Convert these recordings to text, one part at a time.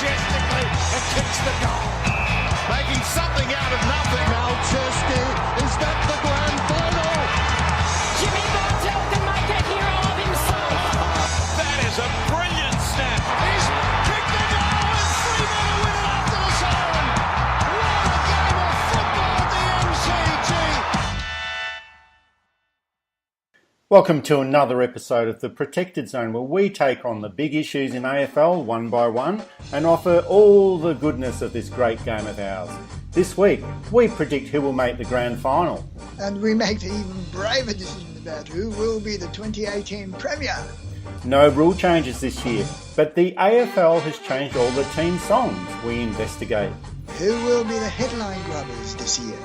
majestically and kicks the goal. Making something out of nothing. Malcheski, is that the grand final? Jimmy Bartell can make a hero of himself. That is a brilliant snap. He's kicked the goal and Freeman to win it after the siren. What a game of football at the MCG. Welcome to another episode of the Protected Zone, where we take on the big issues in AFL one by one and offer all the goodness of this great game of ours. This week, we predict who will make the grand final. And we make the even braver decision about who will be the 2018 Premier. No rule changes this year, but the AFL has changed all the team songs. We investigate. Who will be the headline grubbers this year?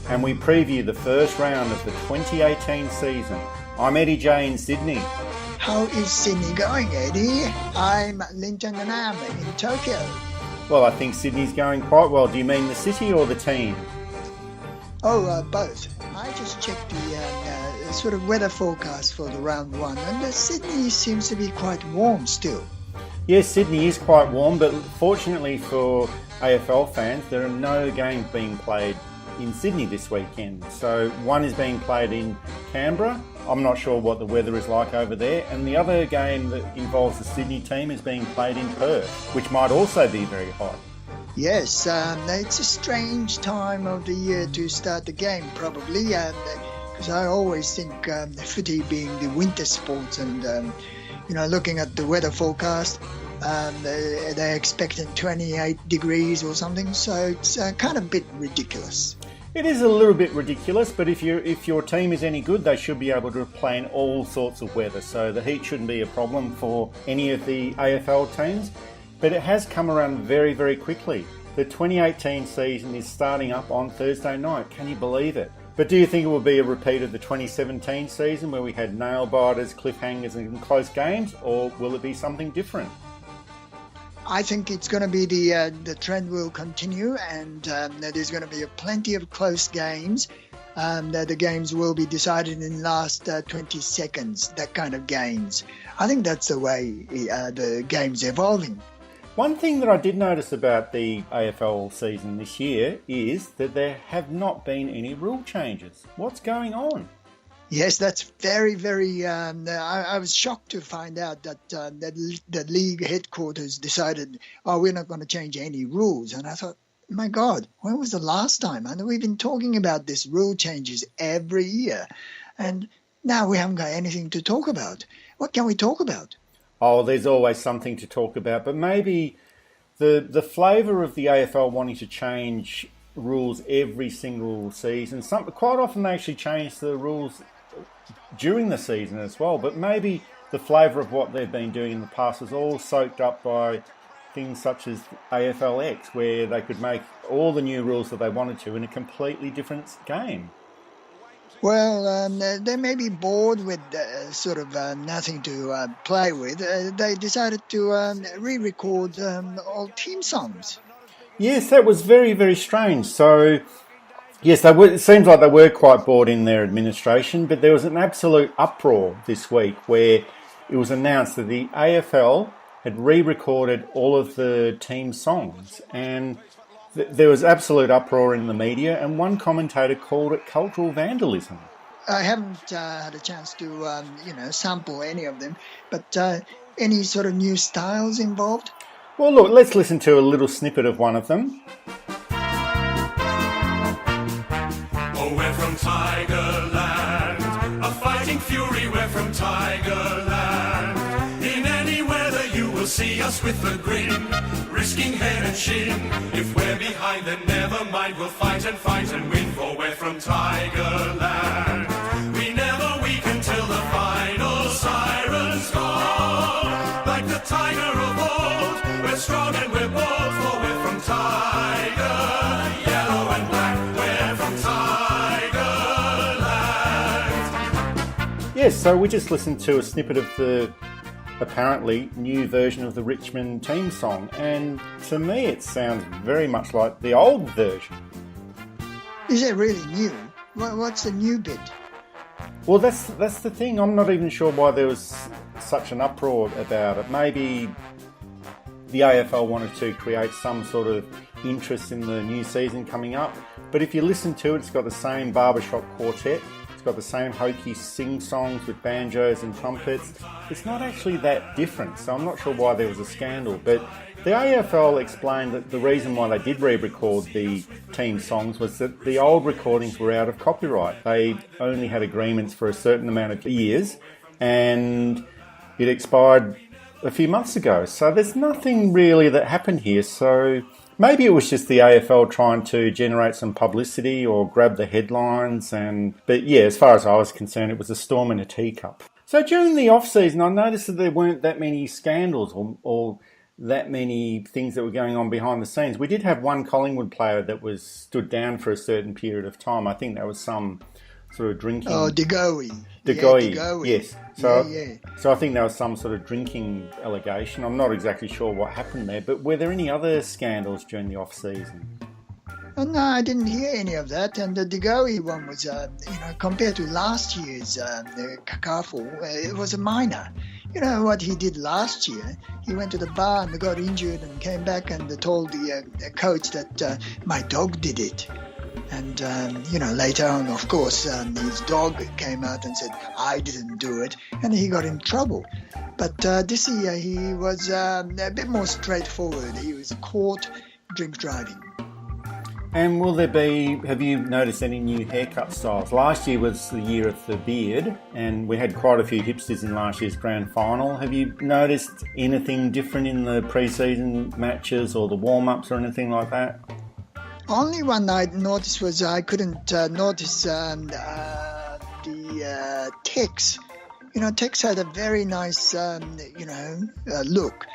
And we preview the first round of the 2018 season. I'm Eddie J in Sydney. How is Sydney going, Eddie? I'm Linton Ganam in Tokyo. Well, I think Sydney's going quite well. Do you mean the city or the team? Both. I just checked the sort of weather forecast for the round one, and Sydney seems to be quite warm still. Yes, Sydney is quite warm, but fortunately for AFL fans, there are no games being played in Sydney this weekend. So one is being played in Canberra. I'm not sure what the weather is like over there. And the other game that involves the Sydney team is being played in Perth, which might also be very hot. Yes, it's a strange time of the year to start the game, probably, because I always think footy being the winter sport and, looking at the weather forecast, they're expecting 28 degrees or something, so it's kind of a bit ridiculous. It is a little bit ridiculous, but if your team is any good, they should be able to play in all sorts of weather, so the heat shouldn't be a problem for any of the AFL teams. But it has come around very, very quickly. The 2018 season is starting up on Thursday night. Can you believe it? But do you think it will be a repeat of the 2017 season where we had nail-biters, cliffhangers and close games, or will it be something different? I think it's going to be the trend will continue, and there's going to be plenty of close games. The games will be decided in the last 20 seconds, that kind of games. I think that's the way the game's evolving. One thing that I did notice about the AFL season this year is that there have not been any rule changes. What's going on? Yes, that's very, very... I was shocked to find out that the league headquarters decided, we're not going to change any rules. And I thought, my God, when was the last time? And we've been talking about this rule changes every year. And now we haven't got anything to talk about. What can we talk about? Oh, there's always something to talk about. But maybe the flavour of the AFL wanting to change rules every single season. Quite often they actually change the rules during the season as well, but maybe the flavour of what they've been doing in the past was all soaked up by things such as AFLX, where they could make all the new rules that they wanted to in a completely different game. Well, they may be bored with nothing to play with. They decided to re-record old team songs. Yes, that was very, very strange. So, yes, it seems like they were quite bored in their administration, but there was an absolute uproar this week where it was announced that the AFL had re-recorded all of the team songs, and there was absolute uproar in the media, and one commentator called it cultural vandalism. I haven't had a chance to, sample any of them, but any sort of new styles involved? Well, look, let's listen to a little snippet of one of them. Oh, we're from Tigerland, a fighting fury, we're from Tigerland. In any weather you will see us with a grin, risking head and shin. If we're behind, then never mind, we'll fight and win, for we're from Tigerland. We never weaken till the final sirens call. Like the tiger of old, we're strong and we're bold, for we're from Tiger, yellow and black, we're from Tigerland. Yes, so we just listened to a snippet of the apparently new version of the Richmond team song, and to me it sounds very much like the old version. Is it really new? What's the new bit? Well, that's the thing. I'm not even sure why there was such an uproar about it. Maybe the AFL wanted to create some sort of interest in the new season coming up. But if you listen to it, it's got the same barbershop quartet. It's got the same hokey sing-songs with banjos and trumpets. It's not actually that different, so I'm not sure why there was a scandal. But the AFL explained that the reason why they did re-record the team songs was that the old recordings were out of copyright. They only had agreements for a certain amount of years, and it expired a few months ago. So there's nothing really that happened here. So maybe it was just the AFL trying to generate some publicity or grab the headlines. But yeah, as far as I was concerned, it was a storm in a teacup. So during the off-season, I noticed that there weren't that many scandals or that many things that were going on behind the scenes. We did have one Collingwood player that was stood down for a certain period of time. I think that was some sort of drinking... Oh, Degoe. Yes. So I think there was some sort of drinking allegation. I'm not exactly sure what happened there, but were there any other scandals during the off-season? Oh, no, I didn't hear any of that. And the Degoe one was, compared to last year's kerfuffle, it was a minor. You know what he did last year? He went to the bar and got injured and came back and told the coach that my dog did it. And, later on, of course, his dog came out and said, I didn't do it. And he got in trouble. But this year he was a bit more straightforward. He was caught drink driving. And have you noticed any new haircut styles? Last year was the year of the beard, and we had quite a few hipsters in last year's grand final. Have you noticed anything different in the pre-season matches or the warm-ups or anything like that? Only one I noticed was I couldn't notice the Tex. Tex had a very nice, look.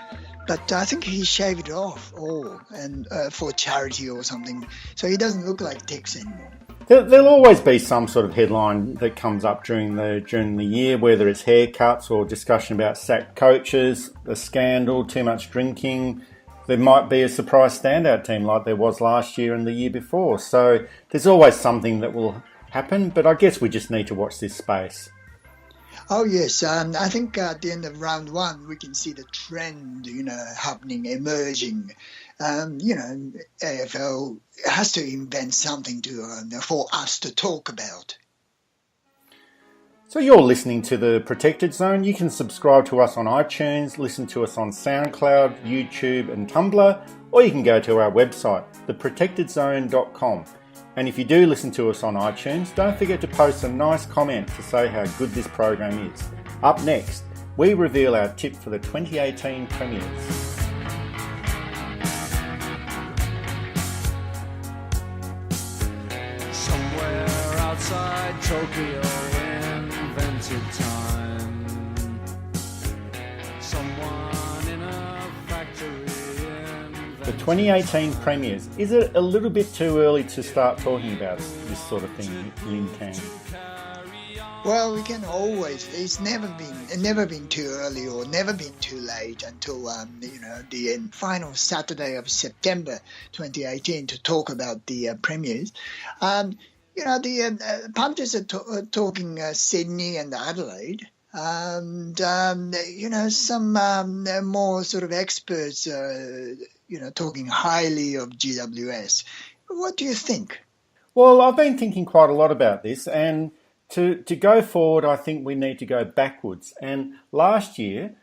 But I think he shaved it off all and for charity or something. So he doesn't look like Tex anymore. There'll always be some sort of headline that comes up during the year, whether it's haircuts or discussion about sacked coaches, a scandal, too much drinking. There might be a surprise standout team like there was last year and the year before. So there's always something that will happen, but I guess we just need to watch this space. Oh, yes. I think at the end of round one, we can see the trend, happening, emerging. AFL has to invent something for us to talk about. So you're listening to The Protected Zone. You can subscribe to us on iTunes, listen to us on SoundCloud, YouTube and Tumblr, or you can go to our website, theprotectedzone.com. And if you do listen to us on iTunes, don't forget to post a nice comment to say how good this program is. Up next, we reveal our tip for the 2018 Premiers. Somewhere outside Tokyo invented time. Someone in a factory. The 2018 Premiers. Is it a little bit too early to start talking about this sort of thing, Lin Tang? Well, we can always. It's never been too early or never been too late until the final Saturday of September 2018 to talk about the Premiers. The punters are talking Sydney and Adelaide. And, some more sort of experts, talking highly of GWS. What do you think? Well, I've been thinking quite a lot about this, and to go forward, I think we need to go backwards. And last year,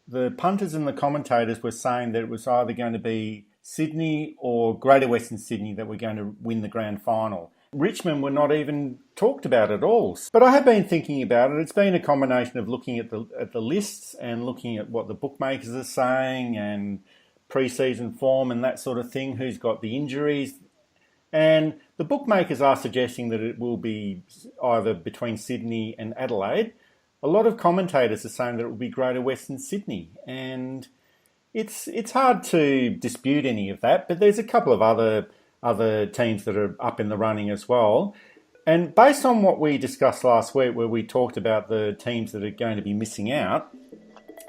the punters and the commentators were saying that it was either going to be Sydney or Greater Western Sydney that were going to win the grand final. Richmond were not even talked about at all. But I have been thinking about it. It's been a combination of looking at the lists and looking at what the bookmakers are saying and pre-season form and that sort of thing, who's got the injuries. And the bookmakers are suggesting that it will be either between Sydney and Adelaide. A lot of commentators are saying that it will be Greater Western Sydney. And it's hard to dispute any of that, but there's a couple of other teams that are up in the running as well. And based on what we discussed last week, where we talked about the teams that are going to be missing out,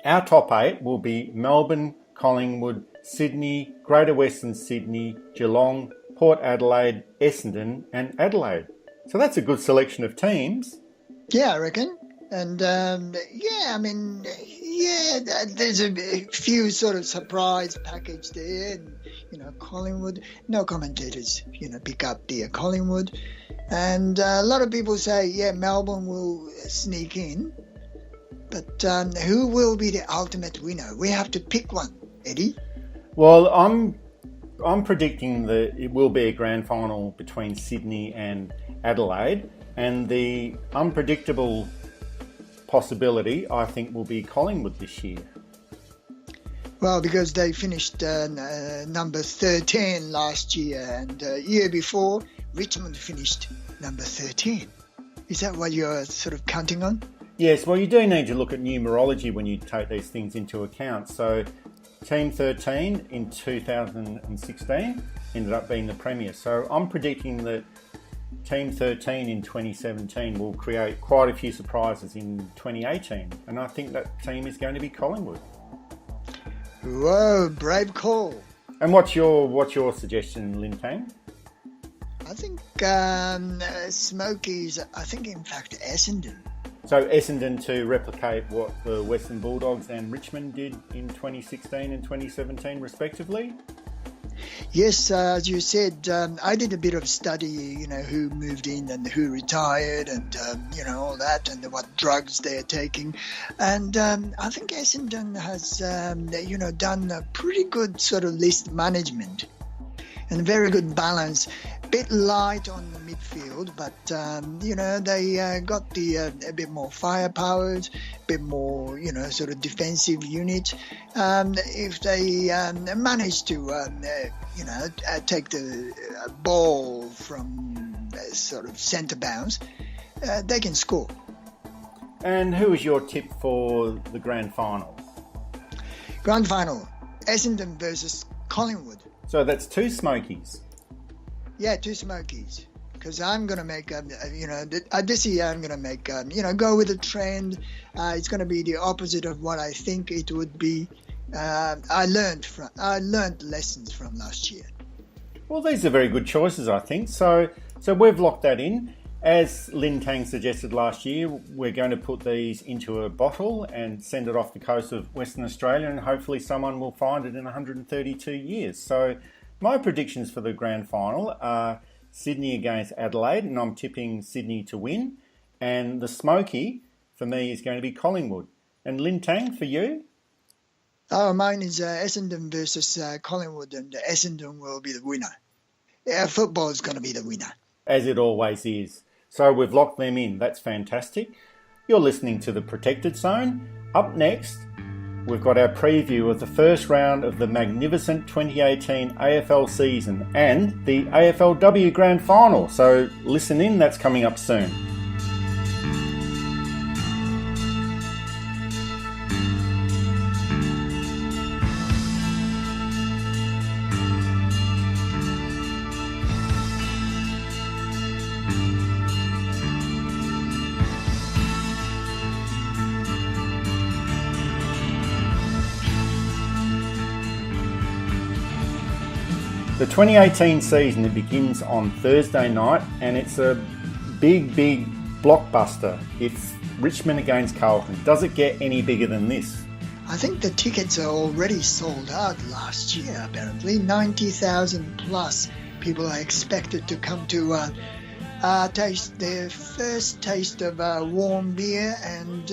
our top 8 will be Melbourne, Collingwood, Sydney, Greater Western Sydney, Geelong, Port Adelaide, Essendon and Adelaide. So that's a good selection of teams. Yeah, I reckon. And, Yeah, there's a few sort of surprise package there. And, Collingwood, no commentators, pick up the Collingwood. And a lot of people say, yeah, Melbourne will sneak in. But who will be the ultimate winner? We have to pick one, Eddie. Well, I'm predicting that it will be a grand final between Sydney and Adelaide, and the unpredictable possibility, I think, will be Collingwood this year. Well, because they finished number 13 last year, and year before, Richmond finished number 13. Is that what you're sort of counting on? Yes, well, you do need to look at numerology when you take these things into account. So, Team 13 in 2016 ended up being the Premier. So, I'm predicting that Team 13 in 2017 will create quite a few surprises in 2018. And I think that team is going to be Collingwood. Whoa, brave call. And what's your suggestion, Lin Tang? I think Smokies, I think in fact Essendon. So Essendon to replicate what the Western Bulldogs and Richmond did in 2016 and 2017 respectively? Yes, as you said, I did a bit of study, who moved in and who retired and, all that and what drugs they're taking. And I think Essendon has, done a pretty good sort of list management and very good balance. Bit light on the midfield, but they got the a bit more firepower, a bit more sort of defensive unit. If they manage to take the ball from sort of centre bounce, they can score. And who is your tip for the grand final? Grand final, Essendon versus Collingwood. So that's two Smokies. Yeah, two Smokies. Because I'm going to make, this year I'm going to make, go with the trend. It's going to be the opposite of what I think it would be. I learned lessons from last year. Well, these are very good choices, I think. So we've locked that in. As Lin Tang suggested last year, we're going to put these into a bottle and send it off the coast of Western Australia, and hopefully someone will find it in 132 years. So my predictions for the grand final are Sydney against Adelaide, and I'm tipping Sydney to win. And the Smoky, for me, is going to be Collingwood. And Lin Tang, for you? Oh, mine is Essendon versus Collingwood, and Essendon will be the winner. Yeah, football is going to be the winner. As it always is. So we've locked them in. That's fantastic. You're listening to The Protected Zone. Up next, we've got our preview of the first round of the magnificent 2018 AFL season and the AFLW Grand Final. So listen in, that's coming up soon. The 2018 season, it begins on Thursday night, and it's a big blockbuster. It's Richmond against Carlton. Does it get any bigger than this? I think the tickets are already sold out last year, apparently. 90,000 plus people are expected to come to taste their first taste of warm beer and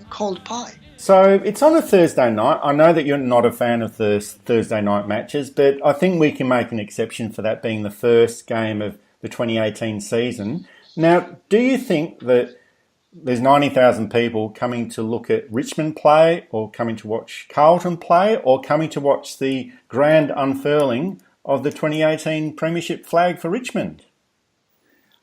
cold pie. So it's on a Thursday night. I know that you're not a fan of the Thursday night matches, but I think we can make an exception for that being the first game of the 2018 season. Now, do you think that there's 90,000 people coming to look at Richmond play, or coming to watch Carlton play, or coming to watch the grand unfurling of the 2018 Premiership flag for Richmond?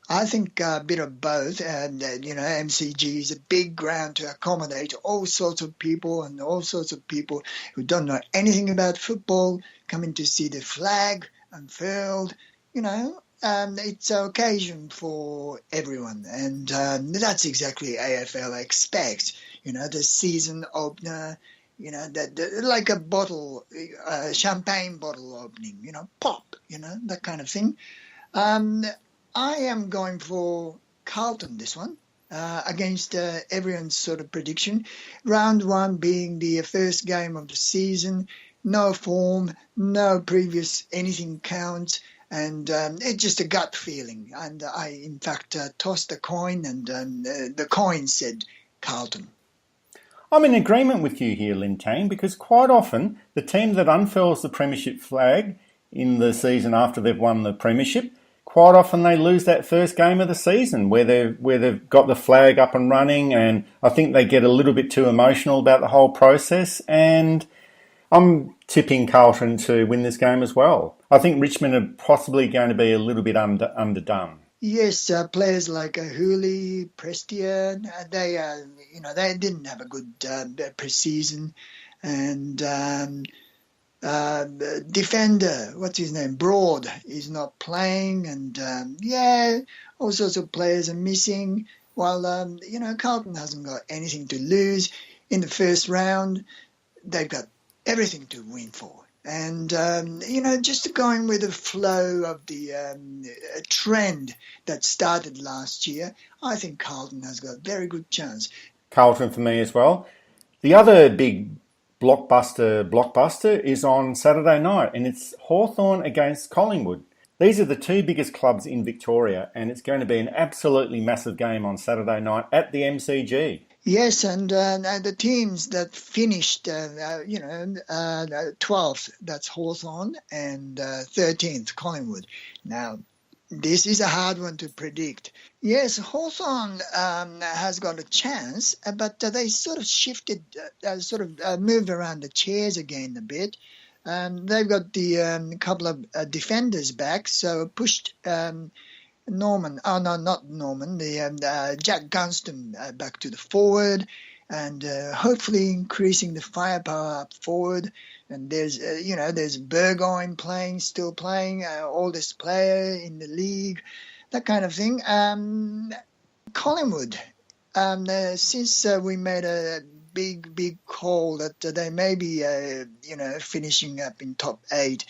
I think a bit of both, and MCG is a big ground to accommodate all sorts of people, and all sorts of people who don't know anything about football coming to see the flag unfurled. It's an occasion for everyone, and that's exactly AFL expects. The season opener, like a bottle, champagne bottle opening, pop, that kind of thing. I am going for Carlton this one. against everyone's sort of prediction. Round one being the first game of the season, no form, no previous anything counts, and it's just a gut feeling. And I, in fact, tossed a coin, and the coin said Carlton. I'm in agreement with you here, Lintane, because quite often the team that unfurls the Premiership flag in the season after they've won the Premiership, quite often they lose that first game of the season where they've got the flag up and running, and I think they get a little bit too emotional about the whole process, and I'm tipping Carlton to win this game as well. I think Richmond are possibly going to be a little bit underdone. Yes, players like Hooley, Prestia, they didn't have a good pre-season, and defender, what's his name, Broad, is not playing, and all sorts of players are missing. While Carlton hasn't got anything to lose in the first round, they've got everything to win for. And, just going with the flow of the trend that started last year, I think Carlton has got a very good chance. Carlton for me as well. The other big blockbuster is on Saturday night, and it's Hawthorn against Collingwood. These are the two biggest clubs in Victoria, and it's going to be an absolutely massive game on Saturday night at the MCG. Yes, and the teams that finished, 12th, that's Hawthorn, and 13th, Collingwood. Now, this is a hard one to predict. Yes, Hawthorn has got a chance, but they sort of shifted, moved around the chairs again a bit. They've got the couple of defenders back, so pushed Jack Gunston back to the forward, and hopefully increasing the firepower up forward. And there's Burgoyne still playing, oldest player in the league, that kind of thing. Collingwood, since we made a big call that they may be, finishing up in top 8,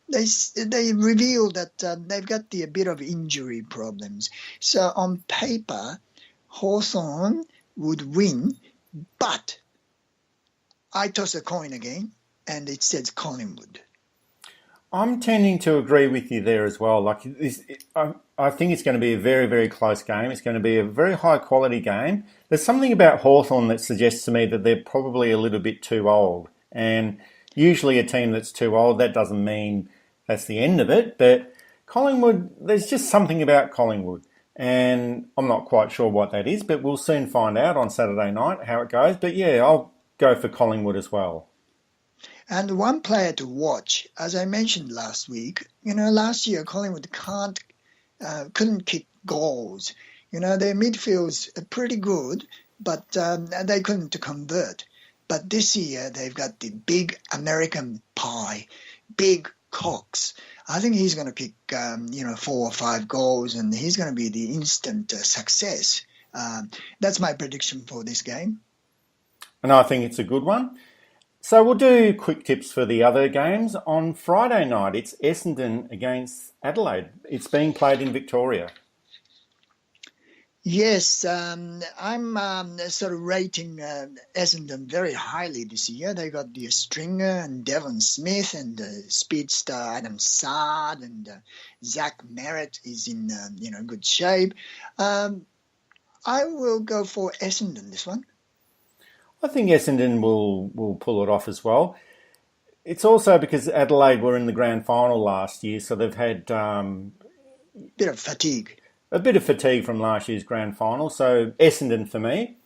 they revealed that they've got a bit of injury problems. So on paper, Hawthorn would win, but I toss a coin again, and it says Collingwood. I'm tending to agree with you there as well. I think it's going to be a very, very close game. It's going to be a very high quality game. There's something about Hawthorn that suggests to me that they're probably a little bit too old. And usually a team that's too old, that doesn't mean that's the end of it. But Collingwood, there's just something about Collingwood. And I'm not quite sure what that is, but we'll soon find out on Saturday night how it goes. But yeah, I'll go for Collingwood as well. And one player to watch, as I mentioned last week, last year Collingwood couldn't kick goals. Their midfield's pretty good, but they couldn't convert. But this year they've got the big American pie, Big Cox. I think he's going to kick, 4 or 5 goals, and he's going to be the instant success. That's my prediction for this game. And I think it's a good one. So we'll do quick tips for the other games. On Friday night, it's Essendon against Adelaide. It's being played in Victoria. Yes, I'm sort of rating Essendon very highly this year. They got the Stringer and Devon Smith and speedster Adam Sard, and Zach Merritt is in good shape. I will go for Essendon this one. I think Essendon will pull it off as well. It's also because Adelaide were in the grand final last year, so they've had bit of fatigue. A bit of fatigue from last year's grand final. So Essendon for me.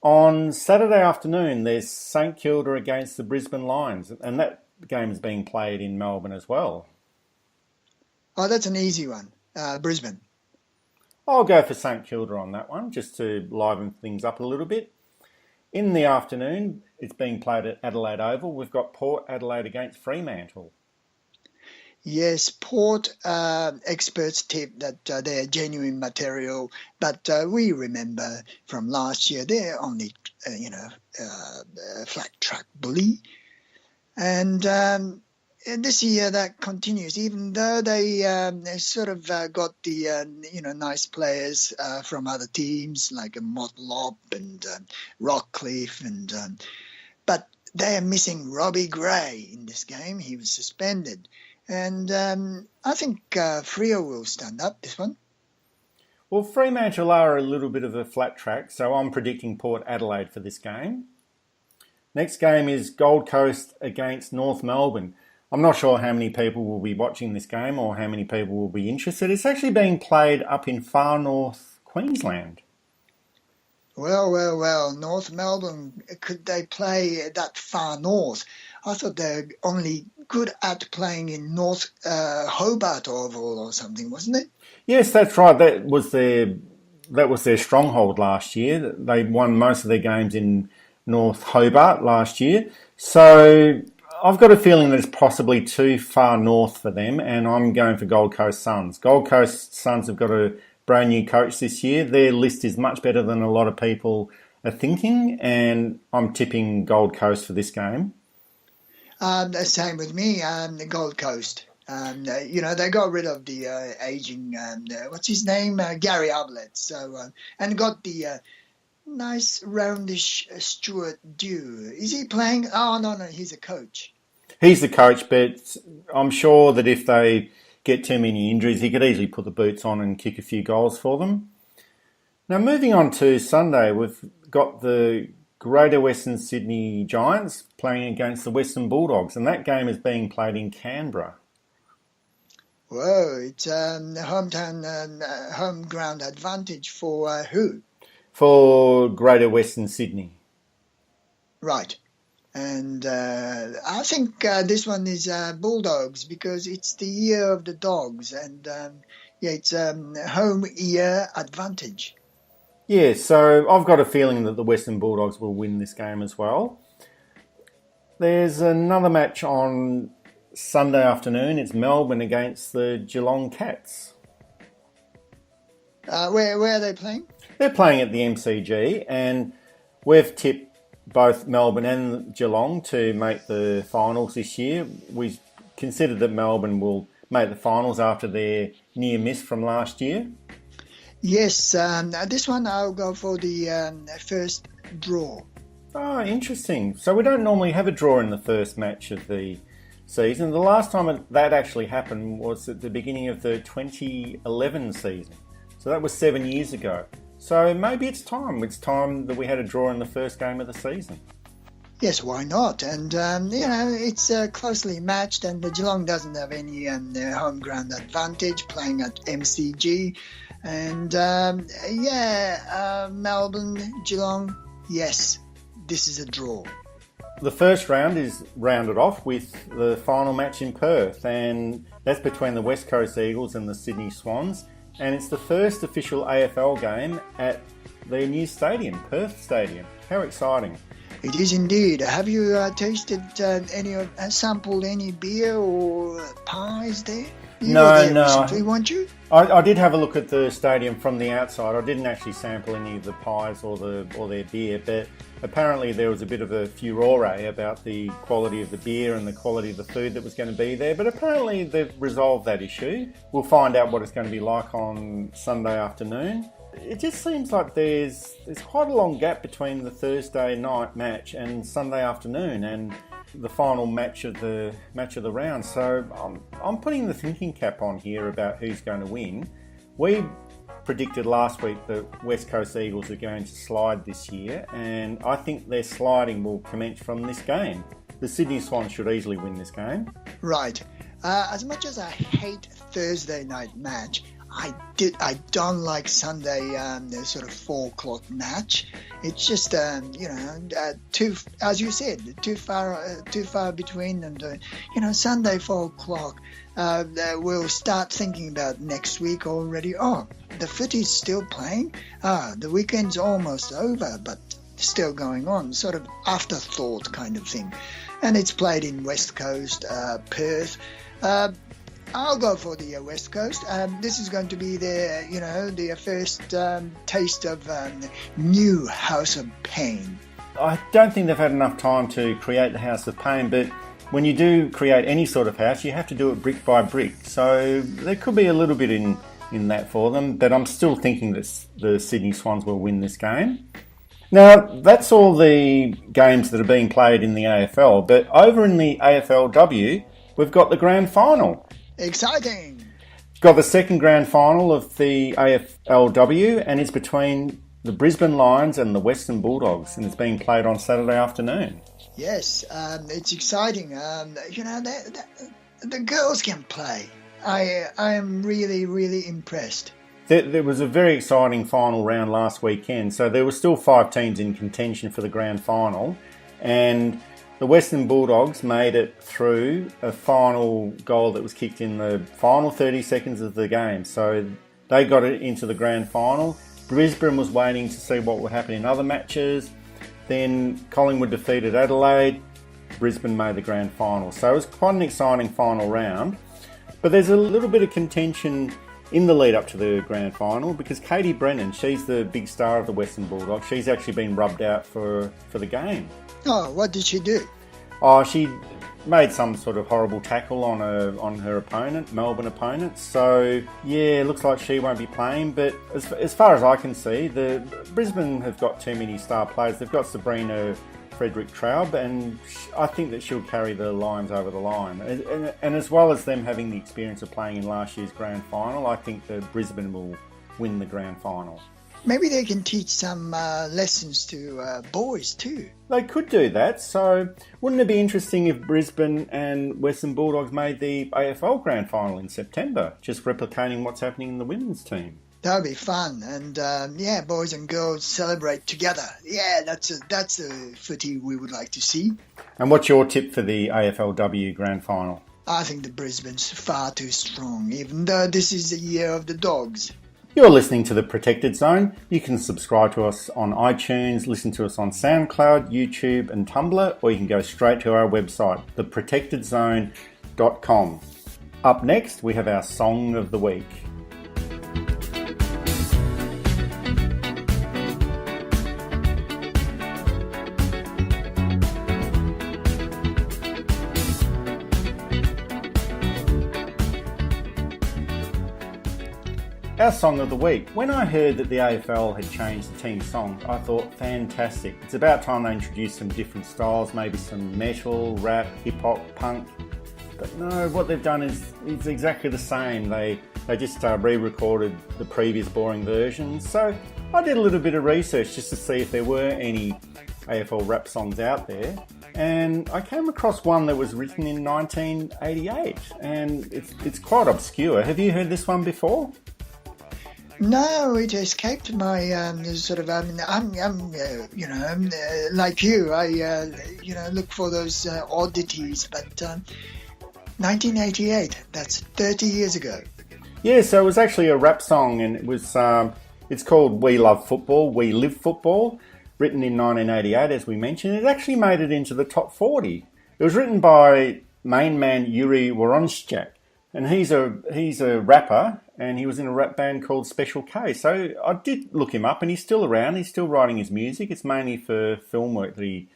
On Saturday afternoon, there's St Kilda against the Brisbane Lions, and that game is being played in Melbourne as well. Oh, that's an easy one. Brisbane. I'll go for St Kilda on that one, just to liven things up a little bit. In the afternoon, it's being played at Adelaide Oval. We've got Port Adelaide against Fremantle. Yes, Port experts tip that they're genuine material, but we remember from last year they're only, flat track bully. And, And this year that continues, even though they sort of got the nice players from other teams like Motlop and Rockcliffe, but they are missing Robbie Gray in this game. He was suspended, and I think Freo will stand up this one. Well, Fremantle are a little bit of a flat track, so I'm predicting Port Adelaide for this game. Next game is Gold Coast against North Melbourne. I'm not sure how many people will be watching this game or how many people will be interested. It's actually being played up in far north Queensland. Well, North Melbourne, could they play that far north? I thought they're only good at playing in North Hobart Oval or something, wasn't it? Yes, that's right. That was their stronghold last year. They won most of their games in North Hobart last year. So I've got a feeling that it's possibly too far north for them, and I'm going for Gold Coast Suns. Gold Coast Suns have got a brand new coach this year. Their list is much better than a lot of people are thinking, and I'm tipping Gold Coast for this game. The same with me, the Gold Coast. They got rid of the aging, what's his name, Gary Ablett. So and got the nice roundish Stuart Dew. Is he playing? Oh no, he's a coach. He's the coach, but I'm sure that if they get too many injuries, he could easily put the boots on and kick a few goals for them. Now, moving on to Sunday, we've got the Greater Western Sydney Giants playing against the Western Bulldogs, and that game is being played in Canberra. Whoa, it's hometown, home ground advantage for who? For Greater Western Sydney. Right. And I think this one is Bulldogs because it's the year of the dogs, and it's home year advantage. Yeah, so I've got a feeling that the Western Bulldogs will win this game as well. There's another match on Sunday afternoon. It's Melbourne against the Geelong Cats. Where are they playing? They're playing at the MCG, and we've tipped both Melbourne and Geelong to make the finals this year. We consider that Melbourne will make the finals after their near miss from last year. Yes, this one I'll go for the first draw. Oh, interesting. So we don't normally have a draw in the first match of the season. The last time that actually happened was at the beginning of the 2011 season. So that was 7 years ago. So maybe it's time. It's time that we had a draw in the first game of the season. Yes, why not? And, it's closely matched, and the Geelong doesn't have any home ground advantage playing at MCG. And, Melbourne, Geelong, yes, this is a draw. The first round is rounded off with the final match in Perth, and that's between the West Coast Eagles and the Sydney Swans. And it's the first official AFL game at their new stadium, Perth Stadium. How exciting. It is indeed. Have you sampled any beer or pies there? You were there recently, weren't you? I did have a look at the stadium from the outside. I didn't actually sample any of the pies or their beer, but apparently there was a bit of a furore about the quality of the beer and the quality of the food that was going to be there. But apparently they've resolved that issue. We'll find out what it's going to be like on Sunday afternoon. It just seems like there's quite a long gap between the Thursday night match and Sunday afternoon and the final match of the round. So I'm putting the thinking cap on here about who's going to win. We predicted last week that West Coast Eagles are going to slide this year, and I think their sliding will commence from this game. The Sydney Swans should easily win this game. Right. As much as I hate Thursday night match, I don't like Sunday the sort of 4 o'clock match. It's just too, as you said, too far between. And Sunday 4 o'clock, we'll start thinking about next week already. Oh, the footy's still playing. The weekend's almost over, but still going on. Sort of afterthought kind of thing. And it's played in West Coast, Perth. I'll go for the West Coast. This is going to be the first taste of new House of Pain. I don't think they've had enough time to create the House of Pain, but when you do create any sort of house, you have to do it brick by brick. So there could be a little bit in that for them, but I'm still thinking that the Sydney Swans will win this game. Now, that's all the games that are being played in the AFL, but over in the AFLW, we've got the Grand Final. Exciting! Got the second Grand Final of the AFLW, and it's between the Brisbane Lions and the Western Bulldogs, and it's being played on Saturday afternoon. Yes, it's exciting. The girls can play. I am really, really impressed. There was a very exciting final round last weekend, so there were still 5 teams in contention for the Grand Final, and the Western Bulldogs made it through a final goal that was kicked in the final 30 seconds of the game, so they got it into the Grand Final. Brisbane was waiting to see what would happen in other matches. Then Collingwood defeated Adelaide. Brisbane made the Grand Final, so it was quite an exciting final round. But there's a little bit of contention in the lead up to the Grand Final because Katie Brennan, she's the big star of the Western Bulldogs. She's actually been rubbed out for the game. Oh, what did she do? Oh, she made some sort of horrible tackle on her opponent, Melbourne opponent. So, yeah, it looks like she won't be playing. But as far as I can see, the Brisbane have got too many star players. They've got Sabrina Frederick-Traub, and I think that she'll carry the Lions over the line. And as well as them having the experience of playing in last year's Grand Final, I think that Brisbane will win the Grand Final. Maybe they can teach some lessons to boys too. They could do that. So wouldn't it be interesting if Brisbane and Western Bulldogs made the AFL Grand Final in September, just replicating what's happening in the women's team? That would be fun, and boys and girls celebrate together. Yeah, that's a footy we would like to see. And what's your tip for the AFLW Grand Final? I think the Brisbane's far too strong, even though this is the year of the Dogs. You're listening to The Protected Zone. You can subscribe to us on iTunes, listen to us on SoundCloud, YouTube and Tumblr, or you can go straight to our website, theprotectedzone.com. Up next, we have our Song of the Week. Our Song of the Week. When I heard that the AFL had changed the team song, I thought, fantastic. It's about time they introduced some different styles, maybe some metal, rap, hip-hop, punk. But no, what they've done is exactly the same. They just re-recorded the previous boring versions. So I did a little bit of research just to see if there were any AFL rap songs out there. And I came across one that was written in 1988. And it's quite obscure. Have you heard this one before? No, it escaped my I'm like you. I look for those oddities. But 1988, that's 30 years ago. Yeah, so it was actually a rap song, and it was it's called "We Love Football, We Live Football," written in 1988, as we mentioned. It actually made it into the top 40. It was written by main man Yuri Woronchak, and he's a rapper. And he was in a rap band called Special K. So I did look him up, and he's still around. He's still writing his music. It's mainly for film work that he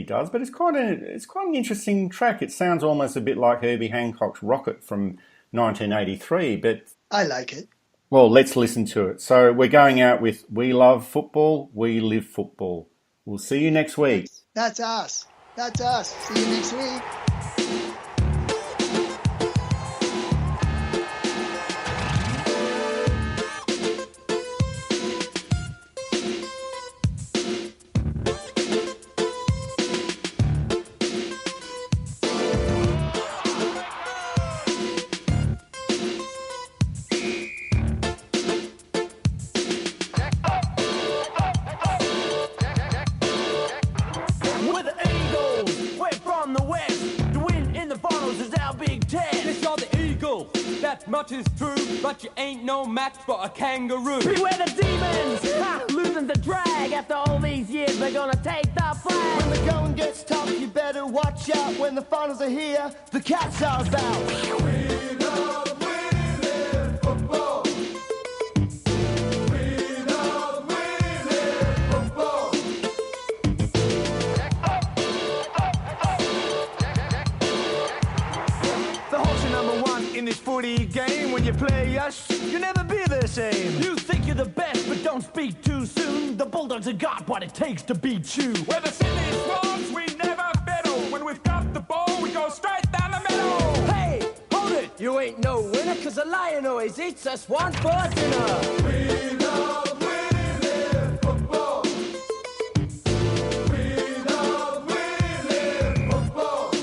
does. But it's quite an interesting track. It sounds almost a bit like Herbie Hancock's Rocket from 1983. But I like it. Well, let's listen to it. So we're going out with "We Love Football, We Live Football." We'll see you next week. That's us. That's us. See you next week. Much is true, but you ain't no match for a kangaroo. Beware the demons! Ha! Losing the drag. After all these years, they're gonna take the flag. When the going gets tough, you better watch out. When the finals are here, the cat's out. We love, we live football. We love, we live football. league game. When you play us, you never be the same. You think you're the best, but don't speak too soon. The Bulldogs have got what it takes to beat you. We're the Sydney Swans, we never fiddle. When we've got the ball, we go straight down the middle. Hey, hold it! You ain't no winner, cause a lion always eats us one for dinner. We love winning football. We love winning football. We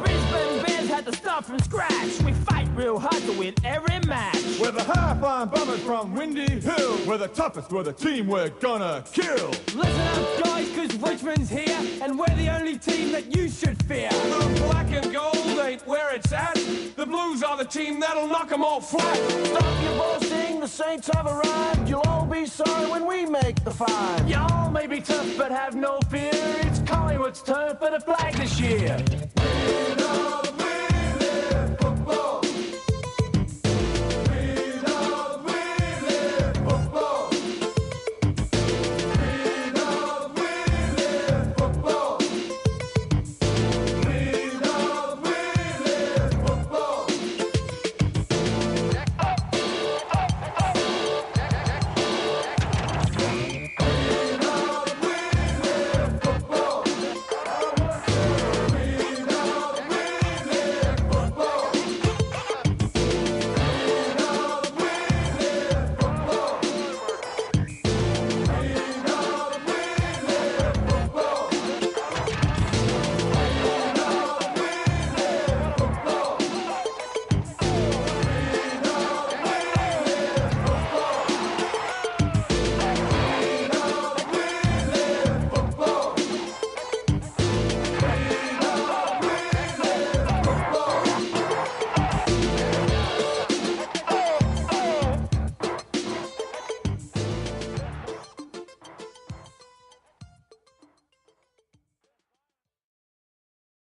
Brisbane Bears had to start from scratch. We fight real hard to win every match. We're the high-flying bombers from Windy Hill. We're the toughest, we're the team we're gonna kill. Listen up, guys, cause Richmond's here, and we're the only team that you should fear. The black and gold ain't where it's at. The Blues are the team that'll knock 'em all flat. Stop your boasting, the Saints have arrived. You'll all be sorry when we make the five. Y'all may be tough, but have no fear. It's Collingwood's turn for the flag this year. We